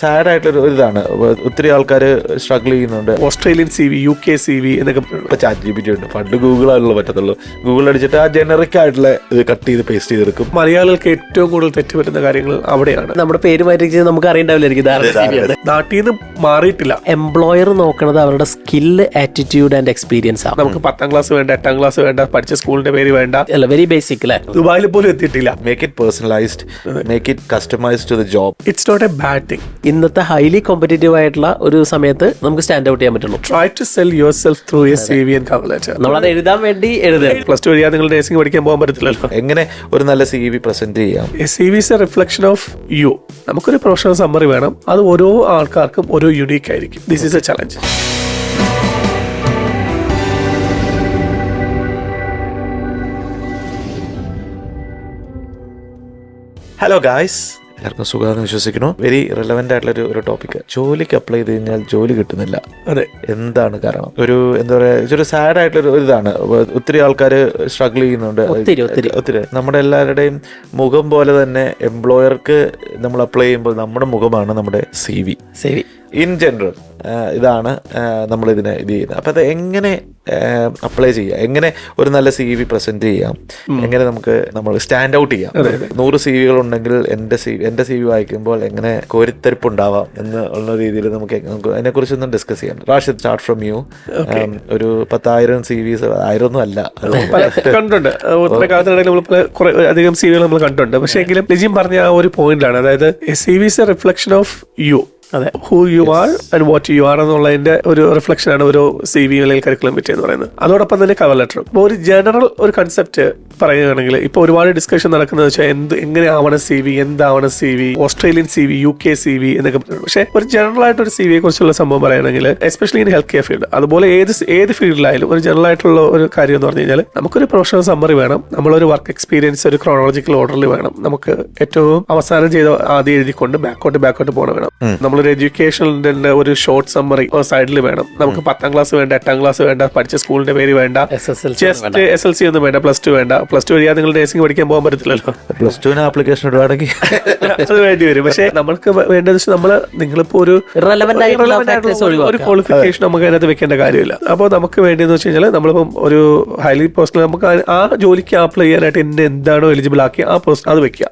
Sad ആയിട്ടുള്ള ഒരു ഇതാണ്. ഒത്തിരി ആൾക്കാർ സ്ട്രഗിൾ ചെയ്യുന്നുണ്ട്. ഓസ്ട്രേലിയൻ CV, UK CV എന്നൊക്കെ ഇപ്പൊ ChatGPT ഉണ്ട്. പണ്ട് ഗൂഗിളാണല്ലോ പറ്റത്തുള്ളൂ. ഗൂഗിൾ അടിച്ചിട്ട് ആ ജനറിക് ആയിട്ടുള്ള ഇത് കട്ട് ചെയ്ത് പേസ്റ്റ് ചെയ്തെടുക്കും. മലയാളികൾക്ക് ഏറ്റവും കൂടുതൽ തെറ്റുപറ്റുന്ന കാര്യങ്ങൾ അവിടെയാണ്. നമ്മുടെ പേര് മാറ്റി നമുക്ക് അറിയണ്ടാവില്ലായിരിക്കും നാട്ടിൽ നിന്ന് മാറിയിട്ടില്ല. എംപ്ലോയർ നോക്കണത് അവരുടെ സ്കില്ല്, ആറ്റിറ്റ്യൂഡ് ആൻഡ് എക്സ്പീരിയൻസ് ആണ്. നമുക്ക് 10ാം ക്ലാസ് വേണ്ട, 8ാം ക്ലാസ് വേണ്ട, പഠിച്ച സ്കൂളിന്റെ പേര് വേണ്ട, അല്ല വെരി ബേസിക് അല്ലേ. ദുബായിൽ പോലും എത്തിയിട്ടില്ല. Make it personalised, make it customised to the job. It's not a bad thing. ഇന്നത്തെ ഹൈലി കോമ്പറ്റീറ്റീവ് ആയിട്ടുള്ള ഒരു സമയത്ത് നമുക്ക് സ്റ്റാൻഡ് ഔട്ട് ചെയ്യാൻ പറ്റുള്ളൂ. Try to sell yourself through a CV and cover letter. നമ്മളത് എഴുതാൻ വേണ്ടി എഴുതുക. പ്ലസ് ടു കഴിയാതെ നിങ്ങൾ നേഴ്സിംഗ് പഠിക്കാൻ പോകാൻ പറ്റത്തില്ലല്ലോ. എങ്ങനെ ഒരു നല്ല CV പ്രസന്റ് ചെയ്യാം? A CV is a reflection of you. നമുക്കൊരു പ്രൊഫഷണൽ സമ്മറി വേണം. അത് ഓരോ ആൾക്കാർക്കും ഓരോ യുണീക്ക് ആയിരിക്കും. This is a challenge. Hello guys, എല്ലാവർക്കും സുഖമാണെന്ന് വിശ്വസിക്കുന്നു. വെരി റിലവൻ്റ് ആയിട്ടുള്ള ഒരു ടോപ്പിക്. ജോലിക്ക് അപ്ലൈ ചെയ്ത് കഴിഞ്ഞാൽ ജോലി കിട്ടുന്നില്ല. അതെ, എന്താണ് കാരണം? എന്താ പറയുക, ഒരു സാഡ് ആയിട്ടുള്ള ഒരു ഇതാണ്. ഒത്തിരി ആൾക്കാർ സ്ട്രഗിൾ ചെയ്യുന്നുണ്ട്. ഒത്തിരി നമ്മുടെ എല്ലാവരുടെയും മുഖം പോലെ തന്നെ എംപ്ലോയർക്ക് നമ്മൾ അപ്ലൈ ചെയ്യുമ്പോൾ നമ്മുടെ മുഖമാണ് നമ്മുടെ CV. ഇൻ ജനറൽ ഇതാണ് നമ്മളിതിനെ ഇത് ചെയ്യുന്നത്. അപ്പം അത് എങ്ങനെ അപ്ലൈ ചെയ്യാം, എങ്ങനെ ഒരു നല്ല CV പ്രസന്റ് ചെയ്യാം, എങ്ങനെ നമ്മൾ സ്റ്റാൻഡ് ഔട്ട് ചെയ്യാം? 100 CV ഉണ്ടെങ്കിൽ എൻ്റെ CV വായിക്കുമ്പോൾ എങ്ങനെ കോരിത്തെരിപ്പ് ഉണ്ടാവാം എന്നുള്ള രീതിയിൽ നമുക്ക് അതിനെക്കുറിച്ചൊന്നും ഡിസ്കസ് ചെയ്യാം. Rashid, start from you. ഒരു 10,000 CVs, 1000 ഒന്നും അല്ല, കണ്ടിട്ടുണ്ട്. കാലത്തിനിടയിൽ നമ്മൾ കുറെ അധികം CV നമ്മൾ കണ്ടിട്ടുണ്ട്. പക്ഷേ എങ്കിലും ലിജിൻ പറഞ്ഞ ആ ഒരു പോയിന്റാണ്, അതായത് CV is a reflection of you. അതെ, who you are and what you are എന്നുള്ളതിന്റെ ഒരു റിഫ്ലക്ഷൻ ആണ് ഒരു CV അല്ലെങ്കിൽ കരിക്കുലം വിറ്റ് എന്ന് പറയുന്നത്. അതോടൊപ്പം തന്നെ കവർ ലെറ്ററും. ഇപ്പോൾ ഒരു ജനറൽ ഒരു കൺസെപ്റ്റ് പറയുകയാണെങ്കിൽ ഇപ്പോൾ ഒരുപാട് ഡിസ്കഷൻ നടക്കുന്നത് വെച്ചാൽ എങ്ങനെ ആവണം CV, എന്താവണം CV, Australian CV, UK CV എന്നൊക്കെ പറയുന്നത്. പക്ഷേ ഒരു ജനറൽ ആയിട്ട് ഒരു CV യെ കുറിച്ചുള്ള സംഭവം പറയുകയാണെങ്കിൽ especially in health care field, അതുപോലെ ഏത് ഫീൽഡിലായാലും ഒരു ജനറൽ ആയിട്ടുള്ള ഒരു കാര്യം എന്ന് പറഞ്ഞു കഴിഞ്ഞാൽ നമുക്കൊരു പ്രൊഫഷണൽ സമ്മറി വേണം, നമ്മളൊരു വർക്ക് എക്സ്പീരിയൻസ് ഒരു ക്രോണോളജിക്കൽ ഓർഡറിൽ വേണം, നമുക്ക് ഏറ്റവും അവസാനം ചെയ്ത് ആദ്യം എഴുതിക്കൊണ്ട് ബാക്കോട്ട് പോകണം വേണം. നമ്മളൊരു എഡ്യൂക്കേഷനിന്റെ ഒരു ഷോർട്ട് സമ്മറി സൈഡിൽ വേണം. നമുക്ക് 10ാം ക്ലാസ് വേണ്ട, 8ാം ക്ലാസ് വേണ്ട, പഠിച്ച സ്കൂളിന്റെ പേര് വേണ്ട, ജസ്റ്റ് SLC ഒന്നും വേണ്ട, പ്ലസ് ടു വേണ്ട. പ്ലസ് ടു കഴിയാതെ നിങ്ങൾ നേഴ്സിംഗ് പഠിക്കാൻ പോകാൻ പറ്റത്തില്ലല്ലോ. പ്ലസ് ടുവിന് ആപ്ലിക്കേഷൻ ഇടുവാണെങ്കിൽ അത് വേണ്ടി വരും. പക്ഷെ നമ്മൾക്ക് വേണ്ടത് നിങ്ങളിപ്പോ ഒരു ക്വാളിഫിക്കേഷൻ നമുക്ക് അതിനകത്ത് വെക്കേണ്ട കാര്യമില്ല. അപ്പോൾ നമുക്ക് വേണ്ടതെന്ന് വെച്ച് കഴിഞ്ഞാൽ നമ്മളിപ്പം ഒരു ഹൈലി പേഴ്സണൽ നമുക്ക് ആ ജോലിക്ക് അപ്ലൈ ചെയ്യാനായിട്ട് എന്നെ എന്താണോ എലിജിബിൾ ആക്കി ആ പേഴ്സൺ അത് വെക്കുക.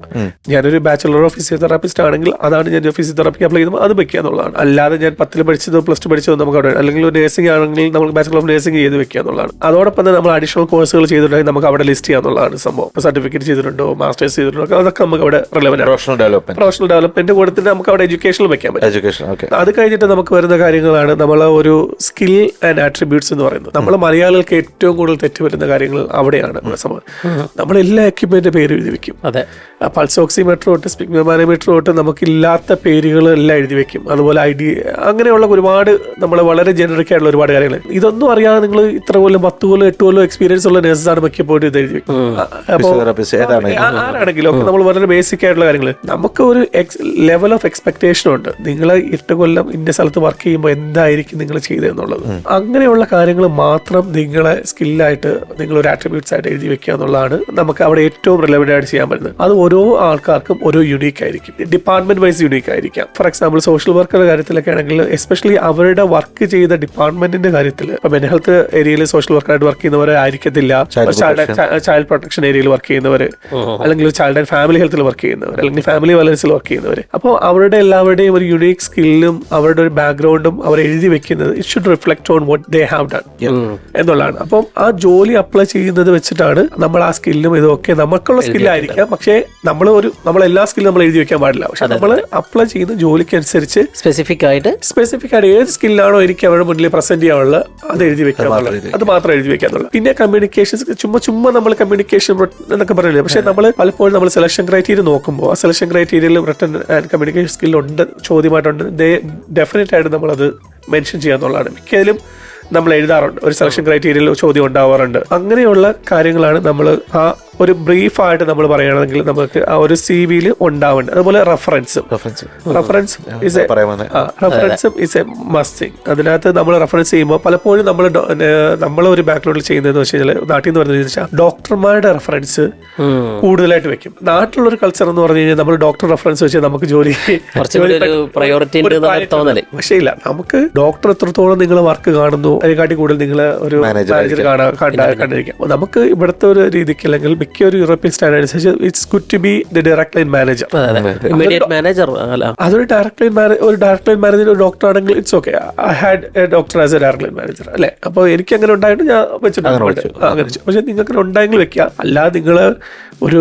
ഞാനൊരു ബാച്ചുലർ ഓഫ് ഫിസിയോതെറാപ്പിസ്റ്റ് ആണെങ്കിൽ അതാണ് ഞാൻ ഫിസിയോതെറാപ്പിക്ക് അപ്ലൈ ചെയ്യുമ്പോൾ അത് വെക്കുക എന്നുള്ളതാണ്. അല്ലാതെ ഞാൻ 10ൽ പഠിച്ചതോ പ്ലസ് ടു പഠിച്ചതോ നമുക്ക് അവിടെ, അല്ലെങ്കിൽ ഒരു നേഴ്സിംഗ് ആണെങ്കിൽ നമുക്ക് ബാച്ചുലർ ഓഫ് നേഴ്സിംഗ് ചെയ്ത് വെക്കുക എന്നുള്ളതാണ്. അതോടൊപ്പം തന്നെ നമ്മൾ അഡീഷണൽ കോഴ്സുകൾ ചെയ്തിട്ടുണ്ടെങ്കിൽ നമുക്ക് അവിടെ ലിസ്റ്റ് ചെയ്യാന്നുള്ളതാണ് സംഭവം. സർട്ടിഫിക്കറ്റ് ചെയ്തിട്ടുണ്ടോ, മാസ്റ്റേഴ്സ് ചെയ്തിട്ടുണ്ടോ, അതൊക്കെ നമുക്ക് അവിടെ റിലവന്റ് ആണ്. പ്രൊഫഷണൽ ഡെവലപ്മെന്റ് കൂടെ തന്നെ നമുക്ക് അവിടെ എഡ്യൂക്കേഷനിൽ വെക്കാൻ പറ്റും. അത് കഴിഞ്ഞിട്ട് നമുക്ക് വരുന്ന കാര്യങ്ങളാണ് നമ്മളെ ഒരു സ്കിൽ ആൻഡ് ആട്രിബ്യൂട്ട്സ് എന്ന് പറയുന്നത്. നമ്മൾ മലയാളികൾക്ക് ഏറ്റവും കൂടുതൽ തെറ്റുപറ്റുന്ന കാര്യങ്ങൾ അവിടെയാണ്. നമ്മളെല്ലാ എക്യുപ്മെന്റിന്റെ പേര് എഴുതി വെക്കും. അതെ, പൾസ് ഓക്സിമീറ്റർ തൊട്ട് സ്പിഗ്മോമാനോമീറ്റർ തൊട്ട് നമുക്കില്ലാത്ത പേരുകൾ എല്ലാം എഴുതി വെക്കും. അതുപോലെ ID, അങ്ങനെയുള്ള ഒരുപാട് നമ്മൾ വളരെ ജനറിക് ആയിട്ടുള്ള ഒരുപാട് കാര്യങ്ങൾ. ഇതൊന്നും അറിയാതെ നിങ്ങൾ ഇത്ര കൊല്ലം 10 കൊല്ലം 8 കൊല്ലം എക്സ്പീരിയൻസ് ഉള്ള നഴ്സാണ് മിക്കപ്പോഴും ഇത് എഴുതി വെക്കും. ആരാണെങ്കിലും ഒക്കെ നമ്മൾ വളരെ ബേസിക് ആയിട്ടുള്ള കാര്യങ്ങൾ. നമുക്ക് ഒരു ലെവൽ ഓഫ് എക്സ്പെക്ടേഷൻ ഉണ്ട്. നിങ്ങൾ 8 കൊല്ലം ഇന്ന സ്ഥലത്ത് വർക്ക് ചെയ്യുമ്പോൾ എന്തായിരിക്കും നിങ്ങൾ ചെയ്തതെന്നുള്ളത്. അങ്ങനെയുള്ള കാര്യങ്ങൾ മാത്രം നിങ്ങളെ സ്കില്ലായിട്ട് നിങ്ങൾ ഒരു ആട്രിബ്യൂട്ട്സ് ആയിട്ട് എഴുതി വെക്കുക എന്നുള്ളതാണ് നമുക്ക് അവിടെ ഏറ്റവും റിലവന്റ് ആയിട്ട് ചെയ്യാൻ പറ്റുന്നത്. അത് ഓരോ ആൾക്കാർക്കും ഓരോ യുണീക്ക് ആയിരിക്കും, ഡിപ്പാർട്ട്മെന്റ് വൈസ് യുണീക്ക് ആയിരിക്കാം. ഫോർ എക്സാമ്പിൾ സോഷ്യൽ വർക്കറുടെ കാര്യത്തിലൊക്കെ ആണെങ്കിൽ എസ്പെഷ്യലി അവരുടെ വർക്ക് ചെയ്ത ഡിപ്പാർട്ട്മെന്റിന്റെ കാര്യത്തിൽ ഇപ്പൊ മെന്റൽ ഹെൽത്ത് ഏരിയയിൽ സോഷ്യൽ വർക്കറായിട്ട് വർക്ക് ചെയ്യുന്നവരെ ആയിരിക്കത്തില്ല ചൈൽഡ് പ്രൊട്ടക്ഷൻ ഏരിയയിൽ വർക്ക് ചെയ്യുന്നവർ, അല്ലെങ്കിൽ ചൈൽഡ് ആൻഡ് ഫാമിലി ഹെൽത്തിൽ വർക്ക് ചെയ്യുന്നവർ, അല്ലെങ്കിൽ ഫാമിലി വയലൻസിൽ വർക്ക് ചെയ്യുന്നവർ. അപ്പോൾ അവരുടെ എല്ലാവരുടെയും ഒരു യുണീക്ക് സ്കില്ലും അവരുടെ ഒരു ബാക്ക്ഗ്രൗണ്ടും അവർ എഴുതി വെക്കുന്നത് it should reflect on what they have done എന്നുള്ളതാണ്. അപ്പം ആ ജോലി അപ്ലൈ ചെയ്യുന്നത് വെച്ചിട്ടാണ് നമ്മൾ ആ സ്കില്ലും ഇതൊക്കെ നമുക്കുള്ള സ്കില്ലായിരിക്കാം. പക്ഷേ നമ്മളെല്ലാ സ്കില്ലും നമ്മൾ എഴുതി വെക്കാൻ പാടില്ല. പക്ഷെ നമ്മൾ അപ്ലൈ ചെയ്യുന്ന ജോലിക്ക് അനുസരിച്ച് സ്പെസിഫിക് ആയിട്ട് ഏത് സ്കില്ലാണോ എനിക്ക് അവരുടെ മുന്നിൽ പ്രസന്റ് ചെയ്യാനുള്ളത് അത് എഴുതി വെക്കാനുള്ളത്, അത് മാത്രം എഴുതി വെക്കാന്നുള്ളത്. പിന്നെ കമ്മ്യൂണിക്കേഷൻസ് ചുമ്മാ നമ്മൾ കമ്മ്യൂണിക്കേഷൻ എന്നൊക്കെ പറയില്ലേ. പക്ഷെ നമ്മൾ പലപ്പോഴും നമ്മൾ സെലക്ഷൻ ക്രൈറ്റീരിയ നോക്കുമ്പോൾ ആ സെലക്ഷൻ ക്രൈറ്റീരിയയിൽ റിട്ടൺ ആൻഡ് കമ്മ്യൂണിക്കേഷൻ സ്കില്ലുണ്ട്, ചോദ്യമായിട്ടുണ്ട്, ഡെഫിനറ്റ് ആയിട്ട് നമ്മളത് മെൻഷൻ ചെയ്യാന്നുള്ളതാണ്. മിക്കതിലും നമ്മൾ എഴുതാറുണ്ട്, ഒരു സെലക്ഷൻ ക്രൈറ്റീരിയയിൽ ചോദ്യം ഉണ്ടാവാറുണ്ട്. അങ്ങനെയുള്ള കാര്യങ്ങളാണ് നമ്മൾ ആ ഒരു ബ്രീഫായിട്ട് നമ്മൾ പറയുകയാണെങ്കിൽ നമുക്ക് ആ ഒരു CV ഉണ്ടാവേണ്ടത്. അതുപോലെ റെഫറൻസും ഇസ് എ മസ്റ്റ് തിങ്. അതിനകത്ത് നമ്മൾ റെഫറൻസ് ചെയ്യുമ്പോൾ പലപ്പോഴും നമ്മൾ ഒരു ബാക്ക്ഗ്രൗണ്ടിൽ ചെയ്യുന്നതെന്ന് വെച്ച് കഴിഞ്ഞാൽ നാട്ടിൽ നിന്ന് പറഞ്ഞു വെച്ചാൽ ഡോക്ടർമാരുടെ റെഫറൻസ് കൂടുതലായിട്ട് വെക്കും. നാട്ടിലുള്ള ഒരു കൾച്ചർ എന്ന് പറഞ്ഞു കഴിഞ്ഞാൽ നമ്മൾ ഡോക്ടർ റെഫറൻസ് വെച്ച് നമുക്ക് ജോലി പക്ഷേ ഇല്ല, നമുക്ക് ഡോക്ടർ എത്രത്തോളം നിങ്ങൾ വർക്ക് കാണുന്നു അതിനെക്കാട്ടി കൂടുതൽ നിങ്ങൾ ഒരു മാനേജർ കണ്ടിരിക്കാം. നമുക്ക് ഇവിടുത്തെ ഒരു രീതിക്ക് അല്ലെങ്കിൽ മിക്ക ഒരു യൂറോപ്യൻ സ്റ്റാൻഡേർഡ് അനുസരിച്ച് it's good to be the direct line manager. അതൊരു ഡയറക്ട് ലൈൻ മാനേജർ ഒരു ഡോക്ടർ ആണെങ്കിൽ it's okay. I had a doctor as a direct line manager അല്ലെ. അപ്പോൾ എനിക്ക് അങ്ങനെ ഉണ്ടായിട്ട് ഞാൻ വെച്ചിട്ടുണ്ട്. പക്ഷെ നിങ്ങൾക്ക് ഉണ്ടായെങ്കിൽ വെക്കാം. അല്ലാതെ നിങ്ങൾ ഒരു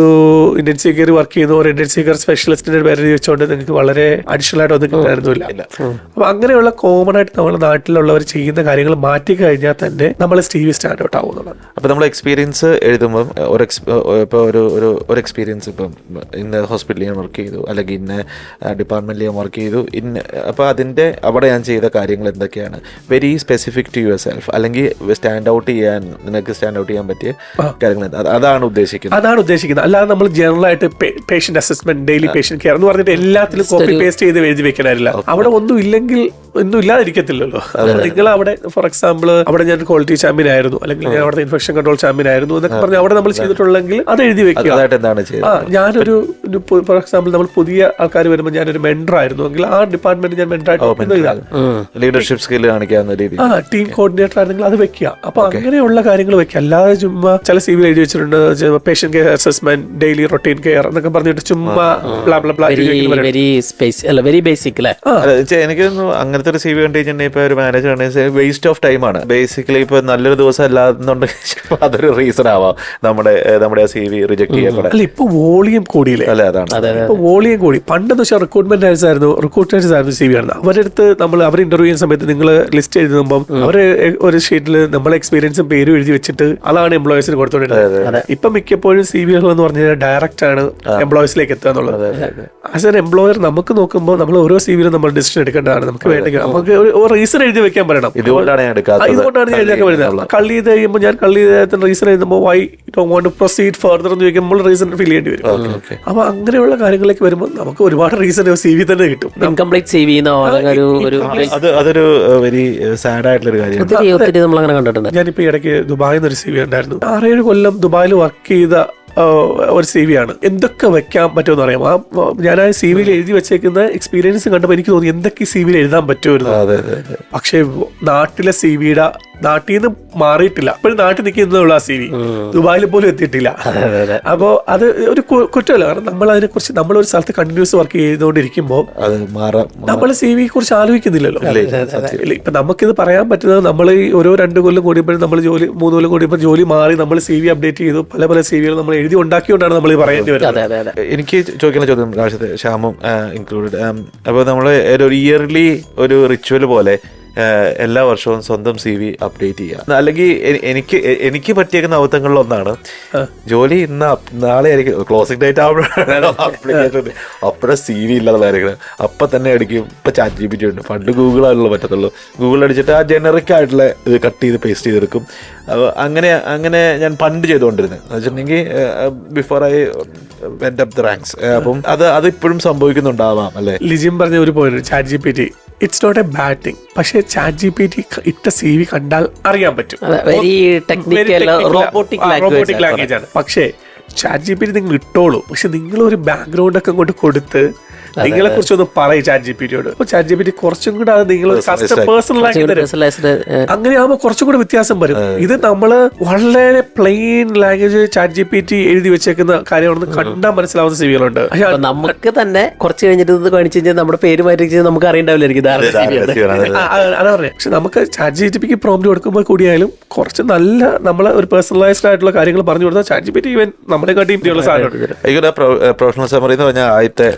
ഇന്റൻസീവ് കെയർ വർക്ക് ചെയ്യുന്ന ഒരു ഇന്റൻസീവ് കെയർ സ്പെഷ്യലിസ്റ്റിന്റെ പേര് വെച്ചുകൊണ്ട് നിങ്ങൾക്ക് വളരെ അഡീഷണൽ ആയിട്ട് ഒന്നും കിട്ടായിരുന്നില്ല. അപ്പൊ അങ്ങനെയുള്ള കോമൺ ആയിട്ട് നമ്മുടെ നാട്ടിലുള്ളവർ ചെയ്യുന്ന കാര്യങ്ങൾ മാറ്റി കഴിഞ്ഞാൽ തന്നെ നമ്മൾ CV സ്റ്റാൻഡ് ഔട്ട് ആവുന്നതാണ്. അപ്പൊ നമ്മൾ എക്സ്പീരിയൻസ് എഴുതുമ്പോൾ ഇപ്പോൾ ഒരു എക്സ്പീരിയൻസ് ഇപ്പം ഇന്ന ഹോസ്പിറ്റലിൽ ഞാൻ വർക്ക് ചെയ്തു, അല്ലെങ്കിൽ ഇന്ന ഡിപ്പാർട്ട്മെന്റിൽ ഞാൻ വർക്ക് ചെയ്തു, അപ്പോൾ അതിന്റെ അവിടെ ഞാൻ ചെയ്ത കാര്യങ്ങൾ എന്തൊക്കെയാണ്, very specific to yourself, അല്ലെങ്കിൽ നിനക്ക് സ്റ്റാൻഡ് ഔട്ട് ചെയ്യാൻ പറ്റിയ കാര്യങ്ങൾ അതാണ് ഉദ്ദേശിക്കുന്നത്. അല്ലാതെ നമ്മൾ ജനറൽ ആയിട്ട് patient assessment, daily patient care എന്ന് പറഞ്ഞിട്ട് എല്ലാത്തിലും കോപ്പി പേസ്റ്റ് ചെയ്ത് എഴുതി വെക്കാനില്ല. അവിടെ ഒന്നും ഇല്ലാതിരിക്കത്തില്ലല്ലോ. നിങ്ങൾ അവിടെ ഫോർ എക്സാമ്പിൾ അവിടെ ഞാൻ ക്വാളിറ്റി ചാമ്പ്യൻ ആയിരുന്നു, അല്ലെങ്കിൽ ഞാൻ അവിടെ ഇൻഫെക്ഷൻ കൺട്രോൾ ചാമ്പ്യൻ ആയിരുന്നു എന്നൊക്കെ പറഞ്ഞാൽ അവിടെ നമ്മൾ ചെയ്തിട്ടുള്ളെങ്കിൽ അത് എഴുതി വെക്കുക. ഞാനൊരു ഫോർ എക്സാമ്പിൾ നമ്മൾ പുതിയ ആൾക്കാർ വരുമ്പോൾ ഞാനൊരു മെന്റർ ആയിരുന്നു എങ്കിൽ ആ ഡിപ്പാർട്ട്മെന്റ് ഞാൻ മെന്ററായിട്ട് ലീഡർഷിപ്പ് സ്കിൽ കാണിക്കാവുന്ന രീതി ടീം കോർഡിനേറ്റർ ആയിരുന്നെങ്കിൽ അത് വെക്കുക. അപ്പൊ അങ്ങനെയുള്ള കാര്യങ്ങൾ വെക്കുക. അല്ലാതെ ചുമ്മാ ചില CV എഴുതി വെച്ചിട്ടുണ്ട് patient care assessment, daily routine care എന്നൊക്കെ പറഞ്ഞിട്ട് ചുമ്മാ വെരി ബേസിക് അല്ലേ. എനിക്ക് അങ്ങനത്തെ ഒരു CV കണ്ടു കഴിഞ്ഞാൽ ഇപ്പൊ ഒരു മാനേജർ ആണെങ്കിൽ വേസ്റ്റ് ഓഫ് ടൈം ആണ് ബേസിക്കലി. ഇപ്പൊ നല്ലൊരു ദിവസം അല്ലാന്നുണ്ടെങ്കിൽ അതൊരു റീസൺ ആവാം നമ്മുടെ CV റിജക്ട് ചെയ്യപ്പെടാൻ. അല്ല, ഇപ്പൊ വോളിയം കൂടിയില്ലേ? അല്ലെ, അതാണ് ഇപ്പൊ വോളിയം കൂടി. പണ്ടെന്ന് വെച്ചാൽ റിക്രൂട്ട്മെന്റ്സ് ആയിരുന്നു CV ആണ്. അവരെടുത്ത് അവർ ഇന്റർവ്യൂ ചെയ്യുന്ന സമയത്ത് നിങ്ങൾ ലിസ്റ്റ് എഴുതുമ്പോൾ അവര് ഒരു ഷീറ്റിൽ നമ്മളെ എക്സ്പീരിയൻസും പേരും എഴുതി വെച്ചിട്ട് അതാണ് എംപ്ലോയീസിന് കൊടുത്തോണ്ടിരുന്നത്. ഇപ്പൊ മിക്കപ്പോഴും CV എന്ന് പറഞ്ഞാൽ ഡയറക്റ്റ് ആണ് എംപ്ലോയീസിലേക്ക് എത്തുക എന്നുള്ളത്. ആസ് എൻ എംപ്ലോയർ നമുക്ക് നോക്കുമ്പോൾ നമ്മൾ ഓരോ CV നമ്മൾ ഡിസിഷൻ എടുക്കേണ്ടതാണ്. നമുക്ക് വേണമെങ്കിൽ നമുക്ക് ഒരു റീസൺ എഴുതി വെക്കാൻ പറയണം. ഇതുകൊണ്ടാണ് ഞാൻ എഴുതിയൊക്കെ വരുന്നത്. കള്ളി ചെയ്ത് കഴിയുമ്പോൾ ഞാൻ കള്ളി ചെയ്ത റീസൺ എഴുതുമ്പോൾ why don't want to proceed further എന്ന് ചോദിക്കുമ്പോൾ റീസൺ ഫിൽ ചെയ്യേണ്ടി വരും. അപ്പൊ അങ്ങനെയുള്ള കാര്യങ്ങളിലേക്ക് വരുമ്പോൾ നമുക്ക് ഒരുപാട് റീസൺ CV തന്നെ കിട്ടും. ഇൻകംപ്ലീറ്റ് CV അതൊരു വെരി സാഡ് ആയിട്ടുള്ള ഒരു കാര്യം. ഞാനിപ്പോ ഇടയ്ക്ക് ദുബായിൽ നിന്ന് ഒരു CV ഉണ്ടായിരുന്നു. 6-7 കൊല്ലം ദുബായിൽ വർക്ക് ചെയ്ത ഒരു CV ആണ്. എന്തൊക്കെ വെക്കാൻ പറ്റുമെന്ന് അറിയാം. ഞാൻ ആ CV എഴുതി വെച്ചേക്കുന്ന എക്സ്പീരിയൻസ് കണ്ടപ്പോൾ എനിക്ക് തോന്നി എന്തൊക്കെ CV എഴുതാൻ പറ്റുമായിരുന്നു. പക്ഷെ നാട്ടിലെ CVയുടെ നാട്ടിൽ നിന്ന് മാറിയിട്ടില്ല. അപ്പോഴും നാട്ടിൽ നിൽക്കുന്നതുള്ള ആ CV ദുബായിൽ പോലും എത്തിയിട്ടില്ല. അപ്പോൾ അത് ഒരു കുറ്റമല്ല. കാരണം നമ്മൾ അതിനെ കുറിച്ച് നമ്മളൊരു സ്ഥലത്ത് കണ്ടിന്യൂസ് വർക്ക് ചെയ്തുകൊണ്ടിരിക്കുമ്പോൾ നമ്മൾ CV കുറിച്ച് ആലോചിക്കുന്നില്ലല്ലോ. ഇപ്പൊ നമുക്കിത് പറയാൻ പറ്റുന്നത് നമ്മൾ ഈ ഓരോ 2 കൊല്ലം കൂടിയപ്പോഴും നമ്മൾ 3 കൊല്ലം കൂടിയപ്പോൾ ജോലി മാറി നമ്മൾ CV അപ്ഡേറ്റ് ചെയ്തു. പല CVകൾ നമ്മൾ എഴുതി ഉണ്ടാക്കിയോണ്ടാണ് നമ്മൾ പറയേണ്ടി വരുന്നത്. എനിക്ക് ചോദിക്കുന്ന ചോദ്യം രാഷ്ട്രീയ ശ്യാമും ഇൻക്ലൂഡഡ്. അപ്പോൾ നമ്മൾ ഒരു ഇയർലി ഒരു റിച്വൽ പോലെ എല്ലാ വർഷവും സ്വന്തം CV അപ്ഡേറ്റ് ചെയ്യുക. അല്ലെങ്കിൽ എനിക്ക് പറ്റിയേക്കുന്ന അബദ്ധങ്ങളിൽ ഒന്നാണ് ജോലി നാളെ ആയിരിക്കും ക്ലോസിംഗ് ഡേറ്റ് ആവുമ്പോഴാണ് അപ്പോഴെ CV ഇല്ലാതെ വരയ്ക്കുന്നത്. അപ്പം തന്നെ അടിക്കും. ഇപ്പം ChatGPT ഉണ്ട്. പണ്ട് ഗൂഗിളാണല്ലോ പറ്റത്തുള്ളൂ. ഗൂഗിൾ അടിച്ചിട്ട് ആ ജനറിക് ആയിട്ടുള്ള ഇത് കട്ട് ചെയ്ത് പേസ്റ്റ് ചെയ്തെടുക്കും. അങ്ങനെ ഞാൻ പണ്ട് ചെയ്തുകൊണ്ടിരുന്നത് എന്ന് വെച്ചിട്ടുണ്ടെങ്കിൽ before I went up the ranks. അപ്പം അത് ഇപ്പോഴും സംഭവിക്കുന്നുണ്ടാവാം അല്ലേ? ലിജിം പറഞ്ഞ ഒരു point ChatGPT it's not a bad thing. പക്ഷെ ChatGPT ഇട്ട CV കണ്ടാൽ അറിയാൻ പറ്റും. റോബോട്ടിക് ലാംഗ്വേജ് ആണ്. പക്ഷേ ChatGPT നിങ്ങൾ ഇട്ടോളൂ. പക്ഷെ നിങ്ങൾ ഒരു ബാക്ക്ഗ്രൗണ്ട് ഒക്കെ അങ്ങോട്ട് കൊടുത്ത് നിങ്ങളെ കുറിച്ച് ഒന്ന് പറയും ChatGPTയോട്. അപ്പൊ ChatGPT കുറച്ചും കൂടെ അത് നിങ്ങൾ അങ്ങനെ ആകുമ്പോൾ കുറച്ചും കൂടെ വ്യത്യാസം വരും. ഇത് നമ്മള് വളരെ പ്ലെയിൻ ലാംഗ്വേജ് ChatGPT എഴുതി വെച്ചേക്കുന്ന കാര്യമാണെന്ന് കണ്ടാൽ മനസ്സിലാവുന്ന CVകളുണ്ട്. നമുക്ക് തന്നെ കുറച്ച് കഴിഞ്ഞിട്ട് ഇത് കാണിച്ചു കഴിഞ്ഞാൽ നമ്മുടെ പേര് മാറ്റി നമുക്ക് അറിയണ്ടാവില്ലായിരിക്കും. അതാ പറഞ്ഞത്. പക്ഷെ നമുക്ക് ChatGPTക്ക് പ്രോംപ്റ്റ് കൊടുക്കുമ്പോൾ കൂടിയായാലും കുറച്ച് നല്ല നമ്മളെ ഒരു പേഴ്സണലൈസ്ഡ് ആയിട്ടുള്ള കാര്യങ്ങൾ പറഞ്ഞു കൊടുത്താൽ ChatGPT ഈവൻ നമ്മളെ കാട്ടിയുള്ള സാധനം. പ്രൊഫഷണൽ സമറി എന്ന് പറഞ്ഞാൽ ആദ്യത്തെ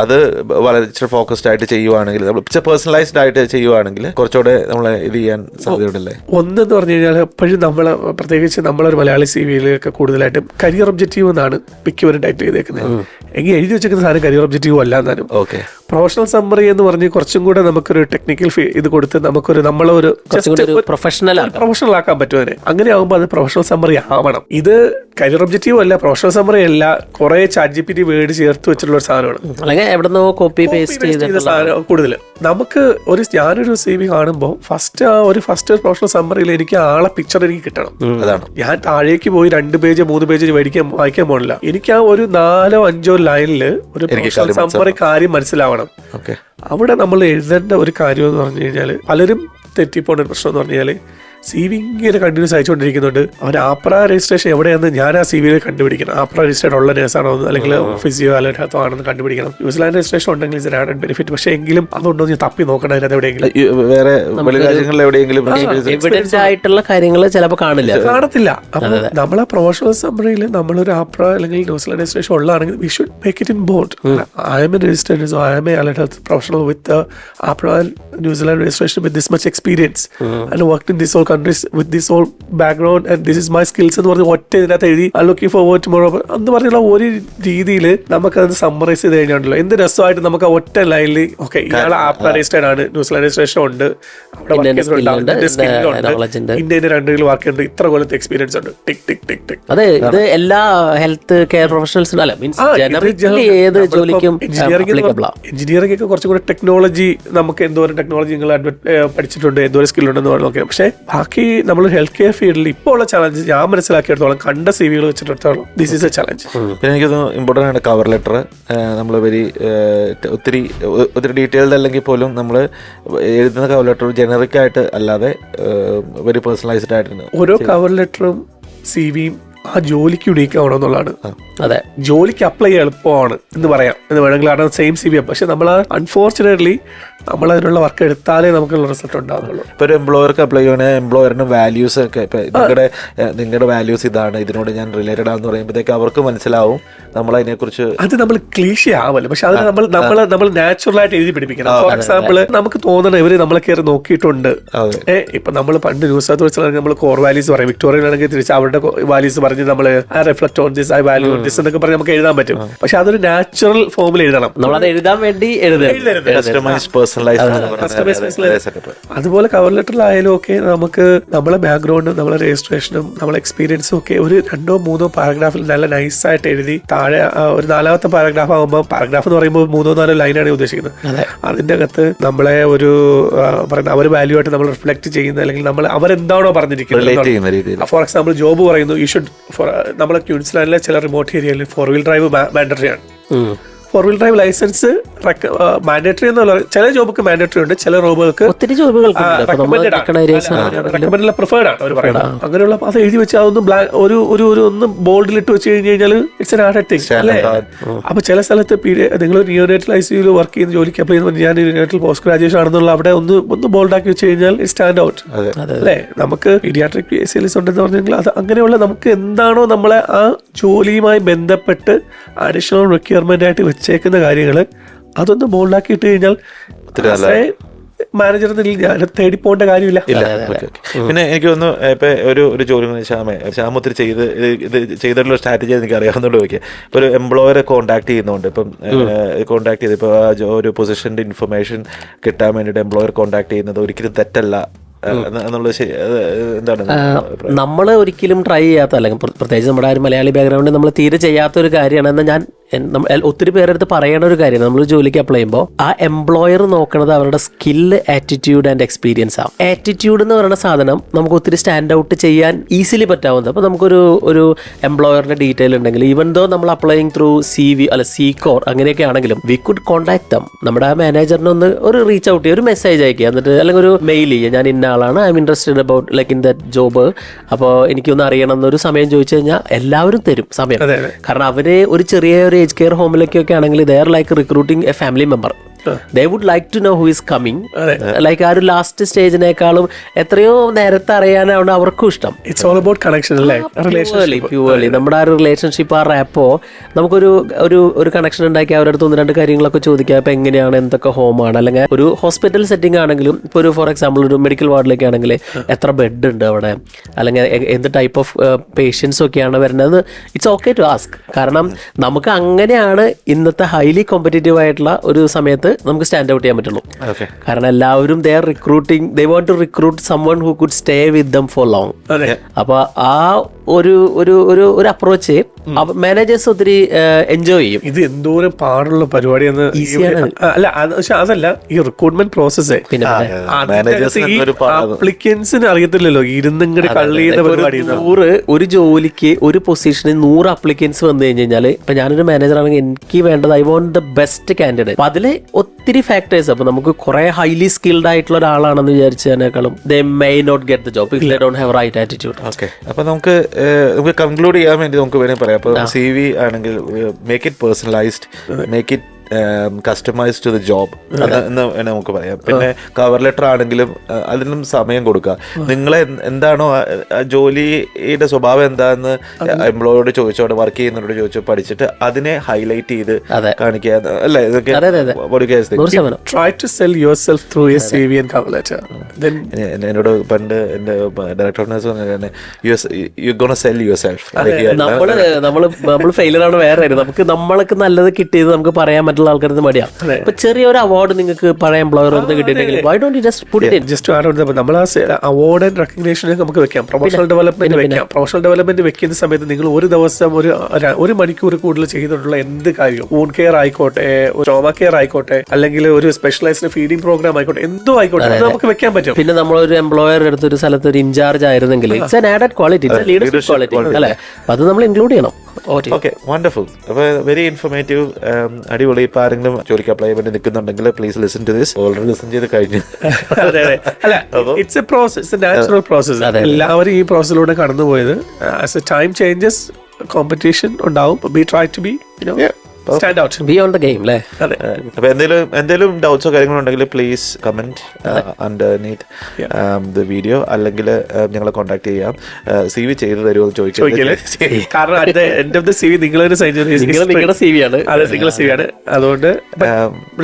അത് വളരെ ഫോക്കസ്ഡ് ആയിട്ട് ചെയ്യുവാണെങ്കിൽ, പേഴ്സണലൈസ്ഡ് ആയിട്ട് ചെയ്യുവാണെങ്കിൽ കുറച്ചുകൂടെ നമ്മളെ ഇത് ചെയ്യാൻ സാധ്യതയുണ്ടല്ലേ? ഒന്നെന്ന് പറഞ്ഞു കഴിഞ്ഞാൽ എപ്പോഴും നമ്മളെ പ്രത്യേകിച്ച് നമ്മളൊരു മലയാളി CVയിലൊക്കെ കൂടുതലായിട്ടും കരിയർ ഒബ്ജക്റ്റീവ് എന്നാണ് മിക്കവരും ടൈറ്റിൽ ചെയ്തേക്കുന്നത്. എങ്കിൽ എഴുതി വെച്ചേക്കുന്ന സാധനം കരിയർ ഒബ്ജക്റ്റീവ് അല്ല എന്നാലും. പ്രൊഫഷണൽ സമ്മറി എന്ന് പറഞ്ഞ് കുറച്ചും കൂടെ നമുക്കൊരു ടെക്നിക്കൽ ഇത് കൊടുത്ത് നമ്മളൊരു പ്രൊഫഷണൽ ആക്കാൻ പറ്റും അതിനെ. അങ്ങനെ ആകുമ്പോൾ അത് പ്രൊഫഷണൽ സമ്മറി ആവണം. ഇത് കരിയർ ഒബ്ജക്റ്റീവ് അല്ല, പ്രൊഫഷണൽ സമ്മറി അല്ല, കുറെ ChatGPT വേർഡ് ചേർത്ത് വെച്ചിട്ടുള്ള ഒരു സാധനമാണ്. അല്ലെങ്കിൽ എവിടെന്നോ കോപ്പി പേസ്റ്റ് ചെയ്ത സാധനം കൂടുതൽ നമുക്ക് ഞാനൊരു CV കാണുമ്പോൾ ഫസ്റ്റ് പ്രൊഫഷണൽ സമ്മറിയിൽ എനിക്ക് ആളെ പിക്ചർ എനിക്ക് കിട്ടണം. അതാണ് ഞാൻ താഴേക്ക് പോയി 2 പേജ് 3 പേജ് വായിക്കാൻ പോണില്ല. എനിക്ക് ആ ഒരു 4-5 ലൈനിൽ ഒരു പ്രൊഫഷണൽ സമ്മറി കാര്യം മനസ്സിലാവണം. അവിടെ നമ്മൾ എഴുതേണ്ട ഒരു കാര്യം എന്ന് പറഞ്ഞു കഴിഞ്ഞാൽ പലരും തെറ്റിപ്പോണ്ട ഒരു പ്രശ്നം എന്ന് പറഞ്ഞാൽ CV ഇങ്ങനെ കണ്ടിന്യൂസ് അയച്ചുകൊണ്ടിരിക്കുന്നുണ്ട്. അവൻ ആപ്ര രജിസ്ട്രേഷൻ എവിടെയാണെന്ന് ഞാൻ ആ CVയിൽ കണ്ടുപിടിക്കണം. ആപ്ര രജിസ്റ്റേർഡ് ഉള്ള നേഴ്സാണോ അല്ലെങ്കിൽ ഫിസിയോ അലർട്ടോ ആണെന്ന് കണ്ടുപിടിക്കണം. ന്യൂസിലാൻഡ് രജിസ്ട്രേഷൻ ഉണ്ടെങ്കിൽ ഇസ് ആഡഡ് ബെനിഫിറ്റ്. പക്ഷേ എങ്കിലും അതുണ്ടോ ഞാൻ തപ്പി നോക്കണം അതിനകത്ത് എവിടെയെങ്കിലും. വേറെ രാജ്യങ്ങളിൽ എവിടെയെങ്കിലും എവിഡൻസ് ആയിട്ടുള്ള കാര്യങ്ങൾ ചിലപ്പോൾ കാണത്തില്ല. അപ്പൊ നമ്മളെ പ്രൊഫഷണൽ സമ്മറിയിൽ നമ്മളൊരു ആപ്ര അല്ലെങ്കിൽ ന്യൂസിലാൻഡ് രജിസ്ട്രേഷൻ ഉള്ളതാണെങ്കിൽ we should make it in board. I M A registered, so I M A alert health professional with APRA and New Zealand registration with this much experience and worked in this all countries with this whole background and this is my skills എന്ന് പറഞ്ഞ് ഒറ്റ ഇതിനകത്ത് എഴുതി I looking forward tomorrow എന്ന് പറഞ്ഞുള്ള ഒരു രീതിയിൽ നമുക്കത് സമ്മറൈസ് ചെയ്ത് കഴിഞ്ഞാണല്ലോ എന്ത് രസമായിട്ട് നമുക്ക് ഒറ്റ ലൈനിൽ ഓക്കെ ഇയാൾ ആപ്ര രജിസ്റ്റേർഡ് ആണ്, ന്യൂസിലാൻഡ് രജിസ്ട്രേഷൻ ഉണ്ട്, അവിടെ ഇന്ത്യയിൽ 2 വർക്ക് ഉണ്ട്, ഇത്ര കൊല്ലത്തെ എക്സ്പീരിയൻസ് ഉണ്ട്, ടിക് ടിക് ടിക് ടിക്. അതെ, ഇത് എല്ലാ ഹെൽത്ത് കെയർ പ്രൊഫഷണൽസിനും അല്ല, മീൻസ് ഏത് ജോലിക്കും. എഞ്ചിനീയറിംഗ് ഒക്കെ കുറച്ചും കൂടെ ടെക്നോളജി, നമുക്ക് എന്തോരം ടെക്നോളജി നിങ്ങൾ പഠിച്ചിട്ടുണ്ട്, എന്തോരം സ്കിൽ ഉണ്ടെന്ന് നോക്കാം. പക്ഷേ ബാക്കി നമ്മൾ ഹെൽത്ത് കെയർ ഫീൽഡിൽ ഇപ്പോൾ ഉള്ള ചലഞ്ച് ഞാൻ മനസ്സിലാക്കിയെടുത്തോളം കണ്ട CV വെച്ചിടത്തോളം ദിസ് ഈസ് എ ചലഞ്ച്. പിന്നെ എനിക്കത് ഇമ്പോർട്ടൻ്റ് ആണ് കവർ ലെറ്റർ. നമ്മൾ ഒത്തിരി ഡീറ്റെയിൽഡ് അല്ലെങ്കിൽ പോലും നമ്മൾ എഴുതുന്ന കവർ ലെറ്റർ ജനറിക് ആയിട്ട് അല്ലാതെ വെരി പേഴ്സണലൈസ്ഡ് ആയിട്ട് ഓരോ കവർ ലെറ്ററും CVയും ആ ജോലിക്ക് യുണീക്ക് ആവണം എന്നുള്ളതാണ്. അതെ, ജോലിക്ക് അപ്ലൈ ചെയ്യാൻ എളുപ്പമാണ് എന്ന് പറയാം എന്ന് വേണമെങ്കിൽ, കാരണം സെയിം CV. പക്ഷെ നമ്മൾ അൺഫോർച്ചുനേറ്റ്ലി നമ്മൾ അതിനുള്ള വർക്ക് എടുത്താലേ നമുക്കുള്ള റിസൾട്ട് ഉണ്ടാകുന്നുള്ളൂ. ഇപ്പൊ ഒരു എംപ്ലോയർക്ക് അപ്ലൈ ചെയ്യണേ എംപ്ലോയറിന് വാല്യൂസ് ഒക്കെ ഇപ്പൊ നിങ്ങളുടെ വാല്യൂസ് ഇതാണ്, ഇതിനോട് ഞാൻ റിലേറ്റഡ് ആണെന്ന് പറയുമ്പോഴത്തേക്ക് അവർക്ക് മനസ്സിലാവും നമ്മൾ അതിനെക്കുറിച്ച്. അത് നമ്മൾ ക്ലീഷേ ആവല്ലോ, പക്ഷെ അത് നമ്മൾ നാച്ചുറൽ ആയിട്ട് എഴുതി പിടിപ്പിക്കണം. ഫോർ എക്സാമ്പിൾ നമുക്ക് തോന്നണം ഇവര് നമ്മളെ കയറി നോക്കിയിട്ടുണ്ട്. ഇപ്പൊ നമ്മൾ പണ്ട് ന്യൂസ് വെച്ചാൽ നമ്മൾ കോർ വാല്യൂസ് പറയും, വിക്ടോറിയൻ ആണെങ്കിൽ തിരിച്ച് അവരുടെ വാല്യൂസ് പറഞ്ഞ് നമ്മൾ I reflect on this, I value on this എന്നൊക്കെ പറഞ്ഞ് നമുക്ക് എഴുതാൻ പറ്റും. പക്ഷെ അതൊരു നാച്ചുറൽ ഫോമിൽ എഴുതണം. നമ്മളത് എഴുതാൻ വേണ്ടി അതുപോലെ കവർ ലെറ്ററിലായാലും ഒക്കെ നമുക്ക് നമ്മളെ ബാക്ക്ഗ്രൗണ്ടും നമ്മളെ രജിസ്ട്രേഷനും നമ്മളെ എക്സ്പീരിയൻസും ഒക്കെ ഒരു 2-3 പാരഗ്രാഫിൽ നല്ല നൈസായിട്ട് എഴുതി താഴെ ഒരു 4ാമത്തെ പാരഗ്രാഫ് ആകുമ്പോൾ, പാരഗ്രാഫ് എന്ന് പറയുമ്പോൾ 3-4 ലൈനാണ് ഉദ്ദേശിക്കുന്നത്. അതിന്റെ അകത്ത് നമ്മളെ ഒരു പറയുന്ന അവർ വാല്യൂ ആയിട്ട് നമ്മൾ റിഫ്ലക്ട് ചെയ്യുന്ന അല്ലെങ്കിൽ നമ്മൾ അവരെന്താണോ പറഞ്ഞിരിക്കുന്നത്. ഫോർ എക്സാമ്പിൾ ജോബ് പറയുന്നു ഈ ഷുഡ് നമ്മളെ ക്യൂൻസ്ലാൻഡിലെ ചില റിമോട്ട് ഏരിയയിൽ 4-wheel ഡ്രൈവ് മാൻഡറ്ററി ആണ്. 4-wheel ഡ്രൈവ് ലൈസൻസ് മാൻഡേറ്ററി എന്നുള്ള ചില ജോബുക്ക് മാൻഡേറ്ററി ഉണ്ട്, ചില റോബുകൾക്ക് ഒത്തിരി ജോബുകൾക്ക് പ്രിഫേർഡ് ആണ് അവർ പറയുന്നത്. അങ്ങനെയുള്ള അത് എഴുതി വെച്ച് അതൊന്നും ഒന്ന് ബോൾഡിലിട്ട് വെച്ച് കഴിഞ്ഞാൽ ഇറ്റ്സ് എൻ ആഡഡ് തിങ് അല്ലേ. അപ്പൊ ചില സ്ഥലത്ത് നിങ്ങൾ നിയോനേറ്റൽ ICUയിൽ വർക്ക് ചെയ്യുന്ന ജോലിക്ക് അപ്ലൈ ചെയ്യുമ്പോൾ ഞാൻ നിയോനേറ്റൽ പോസ്റ്റ് ഗ്രാജുവേഷൻ ആണെന്നുള്ള അവിടെ ഒന്ന് ബോൾഡാക്കി വെച്ച് കഴിഞ്ഞാൽ ഇറ്റ് സ്റ്റാൻഡ് ഔട്ട് അല്ലേ. നമുക്ക് പീഡിയാട്രിക് PSLS ഉണ്ടെന്ന് പറഞ്ഞെങ്കിൽ അത് അങ്ങനെയുള്ള നമുക്ക് എന്താണോ നമ്മളെ ആ ജോലിയുമായി ബന്ധപ്പെട്ട് അഡീഷണൽ റിക്വയർമെന്റ് ആയിട്ട് വെച്ചേക്കുന്ന കാര്യങ്ങൾ അതൊന്ന് ബോൾഡാക്കിയിട്ട് കഴിഞ്ഞാൽ മാനേജർ ഞാൻ തേടി പോകേണ്ട കാര്യമില്ല. പിന്നെ എനിക്ക് തോന്നുന്നു ഇപ്പൊ ഒരു ജോലി ശ്യാം ഒത്തിരി ഇത് ചെയ്തിട്ടുള്ള സ്ട്രാറ്റജി എനിക്ക് അറിയാവുന്നതുകൊണ്ട് ചോദിക്കുക. ഇപ്പൊ ഒരു എംപ്ലോയറെ കോൺടാക്ട് ചെയ്യുന്നുണ്ട്, ഇപ്പം കോൺടാക്ട് ചെയ്ത് ഇപ്പൊ ഒരു പൊസിഷന്റെ ഇൻഫർമേഷൻ കിട്ടാൻ വേണ്ടിയിട്ട് എംപ്ലോയർ കോൺടാക്ട് ചെയ്യുന്നത് ഒരിക്കലും തെറ്റല്ല എന്നുള്ളത് എന്താണ്? നമ്മൾ ഒരിക്കലും ട്രൈ ചെയ്യാത്ത, അല്ലെങ്കിൽ പ്രത്യേകിച്ച് നമ്മുടെ ഒരു മലയാളി ബാക്ക്ഗ്രൗണ്ടിൽ നമ്മൾ തീരെ ചെയ്യാത്ത ഒരു കാര്യമാണെന്ന് ഞാൻ ഒത്തിരി പേരെടുത്ത് പറയണ ഒരു കാര്യമാണ്. നമ്മൾ ജോലിക്ക് അപ്ലൈ ചെയ്യുമ്പോൾ ആ എംപ്ലോയർ നോക്കണത് അവരുടെ സ്കില്ല്, ആറ്റിറ്റ്യൂഡ് ആൻഡ് എക്സ്പീരിയൻസ് ആണ്. ആറ്റിറ്റ്യൂഡ് എന്ന് പറയുന്ന സാധനം നമുക്ക് ഒത്തിരി സ്റ്റാൻഡ് ഔട്ട് ചെയ്യാൻ ഈസിലി പറ്റാവുന്നത്. അപ്പോൾ നമുക്കൊരു എംപ്ലോയറിന്റെ ഡീറ്റെയിൽ ഉണ്ടെങ്കിൽ ഈവൻ ദോ നമ്മൾ അപ്ലൈയിങ് ത്രൂ CV അല്ല സീക്കോർ അങ്ങനെയൊക്കെ ആണെങ്കിലും വി കുഡ് കോൺടാക്ട് ദം. നമ്മുടെ ആ മാനേജറിന് ഒരു റീച്ച് ഔട്ട് ചെയ്യുക, ഒരു മെസ്സേജ് അയക്കുക, എന്നിട്ട് അല്ലെങ്കിൽ ഒരു മെയിൽ ചെയ്യുക, ഞാൻ ഇന്ന ആളാണ്, I M interested about like in that job, അപ്പോൾ എനിക്കൊന്ന് അറിയണം എന്നൊരു സമയം ചോദിച്ചു കഴിഞ്ഞാൽ എല്ലാവരും തരും സമയം. കാരണം അവര് ഒരു ചെറിയ ഏജ് കെയർ ഹോമിലേക്കൊക്കെ ആണെങ്കിൽ they are like recruiting A family member. They would like to know who is coming. Like ആ ഒരു ലാസ്റ്റ് സ്റ്റേജിനേക്കാളും എത്രയോ നേരത്തെ അറിയാനാണ് അവർക്കും ഇഷ്ടം. ഇറ്റ്സ് ഓൾ അബൌട്ട് കണക്ഷൻ അല്ലേ, പ്യൂർലി നമ്മുടെ ആ ഒരു റിലേഷൻഷിപ്പ്, ആ റാപ്പോ നമുക്കൊരു ഒരു കണക്ഷൻ ഉണ്ടാക്കി അവരുടെ അടുത്ത് 1-2 കാര്യങ്ങളൊക്കെ ചോദിക്കാം. ഇപ്പം എങ്ങനെയാണ്, എന്തൊക്കെ ഹോമാണ്, അല്ലെങ്കിൽ ഒരു ഹോസ്പിറ്റൽ സെറ്റിംഗ് ആണെങ്കിലും ഇപ്പോൾ ഒരു ഫോർ എക്സാമ്പിൾ ഒരു മെഡിക്കൽ വാർഡിലേക്ക് ആണെങ്കിൽ എത്ര ബെഡ് ഉണ്ട് അവിടെ, അല്ലെങ്കിൽ എന്ത് ടൈപ്പ് ഓഫ് പേഷ്യൻസ് ഒക്കെയാണ് വരുന്നത്. It's okay to ask. കാരണം നമുക്ക് അങ്ങനെയാണ് ഇന്നത്തെ ഹൈലി കോമ്പറ്റീറ്റീവ് ആയിട്ടുള്ള ഒരു സമയത്ത് നമുക്ക് സ്റ്റാൻഡ് ഔട്ട് ചെയ്യാൻ പറ്റുള്ളൂ. ഓക്കെ. കാരണം എല്ലാവരും they are recruiting, they want to recruit someone who could stay with them for long. അപ്പൊ ആ ഒരു ഒരു ഒരു ഒരു അപ്രോച്ച് മാനേജേഴ്സ് ഒത്തിരി എൻജോയ് ചെയ്യും. ഇത് എന്തോരം പാടുള്ള പരിപാടിയെന്ന്. അല്ല പക്ഷെ അതല്ല, ഈ റിക്രൂട്ട്മെന്റ് പ്രോസസ്സ് പിന്നെ ആപ്ലിക്കൻസിന് അറിയത്തില്ലല്ലോ ഇരുന്നിങ്ങട് കള്ളി ചെയ്യുന്ന പരിപാടി. 100 ഒരു ജോലിക്ക് ഒരു പൊസിഷനിൽ 100 അപ്ലിക്കൻസ് വന്നു കഴിഞ്ഞാൽ ഇപ്പൊ ഞാനൊരു മാനേജർ ആണെങ്കിൽ എനിക്ക് വേണ്ടത് I want the best candidate. അപ്പൊ അതില് ഒത്തിരി ഫാക്ടേഴ്സ്. അപ്പൊ നമുക്ക് കുറെ ഹൈലി സ്കിൽഡ് ആയിട്ടുള്ള ഒരാളാണെന്ന് വിചാരിച്ചതിനേക്കാളും they may not get the job if they don't have right attitude. Okay. അപ്പൊ നമുക്ക് കൺക്ലൂഡ് ചെയ്യാൻ വേണ്ടി നമുക്ക് വേണമെങ്കിൽ പറയാം. അപ്പോൾ CV ആണെങ്കിൽ make it personalised, make it customised to the job എന്ന് നമുക്ക് പറയാം. പിന്നെ കവർ ലെറ്റർ ആണെങ്കിലും അതിനും സമയം കൊടുക്കുക. നിങ്ങളെ എന്താണോ ജോലിയുടെ സ്വഭാവം എന്താണെന്ന് എംപ്ലോയിയോട് ചോദിച്ചോട്, വർക്ക് ചെയ്യുന്നവരോട് ചോദിച്ചോ, പഠിച്ചിട്ട് അതിനെ ഹൈലൈറ്റ് ചെയ്ത് കാണിക്കുക അല്ലേ? ഇതൊക്കെ try to sell yourself through a CV and cover letter. Then എന്നോട് പണ്ട് എൻ്റെ ഡയറക്ടർ ഓഫ് നഴ്സ് പറഞ്ഞ U gonna cell your self. നമ്മള് ഫെയിലർ ആണ് വേറെ. നമ്മൾക്ക് നല്ലത് കിട്ടിയത് നമുക്ക് പറയാൻ മറ്റുള്ള ആൾക്കാർക്ക് മടിയാണ്. ഇപ്പൊ ചെറിയൊരു അവാർഡ് നിങ്ങൾക്ക് പഴയ employer കിട്ടിയിട്ടെങ്കിൽ why don't you just put it in? Just to add on, നമ്മൾ ആ അവാർഡ് ആൻഡ് റെക്കഗ്നേഷൻ നമുക്ക് വെക്കാം, പ്രൊഫഷണൽ ഡെവലപ്മെന്റ് വെക്കാം. പ്രൊഫഷണൽ ഡെവലപ്മെന്റ് വെക്കുന്ന സമയത്ത് നിങ്ങൾ ഒരു ദിവസം ഒരു മണിക്കൂർ കൂടുതൽ ചെയ്തിട്ടുള്ള എന്ത് കാര്യവും, വൂണ്ട് കെയർ ആയിക്കോട്ടെ, ട്രോമ കെയർ ആയിക്കോട്ടെ, അല്ലെങ്കിൽ ഒരു സ്പെഷ്യലൈസ്ഡ് ഫീഡിംഗ് പ്രോഗ്രാം ആയിക്കോട്ടെ, എന്തോ ആയിക്കോട്ടെ, അത് നമുക്ക് വെക്കാൻ പറ്റും. പിന്നെ നമ്മളൊരു എംപ്ലോയർ എടുത്ത് ഒരു സ്ഥലത്ത് ഒരു ഇൻചാർജ് ആയിരുന്നെങ്കിൽ it's an added quality, it's leadership quality അല്ലേ? അത് നമ്മൾ ഇൻക്ലൂഡ് ചെയ്യണം. Okay, wonderful. അപ്പോൾ വെരി ഇൻഫോർമേറ്റീവ്, അടിപൊളി. ഇപ്പോൾ ആരെങ്കിലും ജോലിക്ക് അപ്ലൈ ചെയ്യാൻ വേണ്ടി നിൽക്കുന്നുണ്ടെങ്കിൽ please listen to this. Already listen ചെയ്ത് കഴിഞ്ഞു. അല്ല, it's a process, natural process. എല്ലാവരും ഈ പ്രോസസ്സിലൂടെ കടന്നുപോയത്. As a time changes competition ഉണ്ടാവും. Be try to be stand out, be on the game അല്ലേ? അപ്പോൾ എന്തെങ്കിലും ഡൗട്ട്സോ കാര്യങ്ങളോ ഉണ്ടെങ്കിൽ please comment underneath the video, അല്ലെങ്കിൽ ഞങ്ങളെ കോൺടാക്ട് ചെയ്യാം. CV ചെയ്ത് തരുമോ എന്ന് ചോദിക്കില്ല. കാരണം at the end of the CV നിങ്ങളൊരു നിങ്ങളുടെ CV ആണ്. അതെ, നിങ്ങളുടെ CV ആണ്. അതുകൊണ്ട്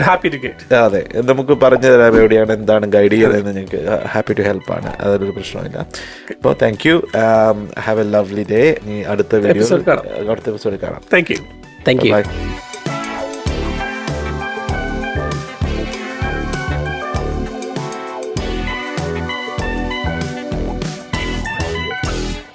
ഹാപ്പി ടു ഗെറ്റ്. അതെ, നമുക്ക് പറഞ്ഞു തരാം എവിടെയാണ് എന്താണ് ഗൈഡ് ചെയ്യുന്നതെന്ന്. ഞങ്ങൾക്ക് ഹാപ്പി ടു ഹെൽപ്പ് ആണ്, അതൊരു പ്രശ്നമില്ല. അപ്പോൾ thank you, have A lovely day. അടുത്ത വീഡിയോ, അടുത്ത എപ്പിസോഡിൽ കാണാം. Thank you. Thank you.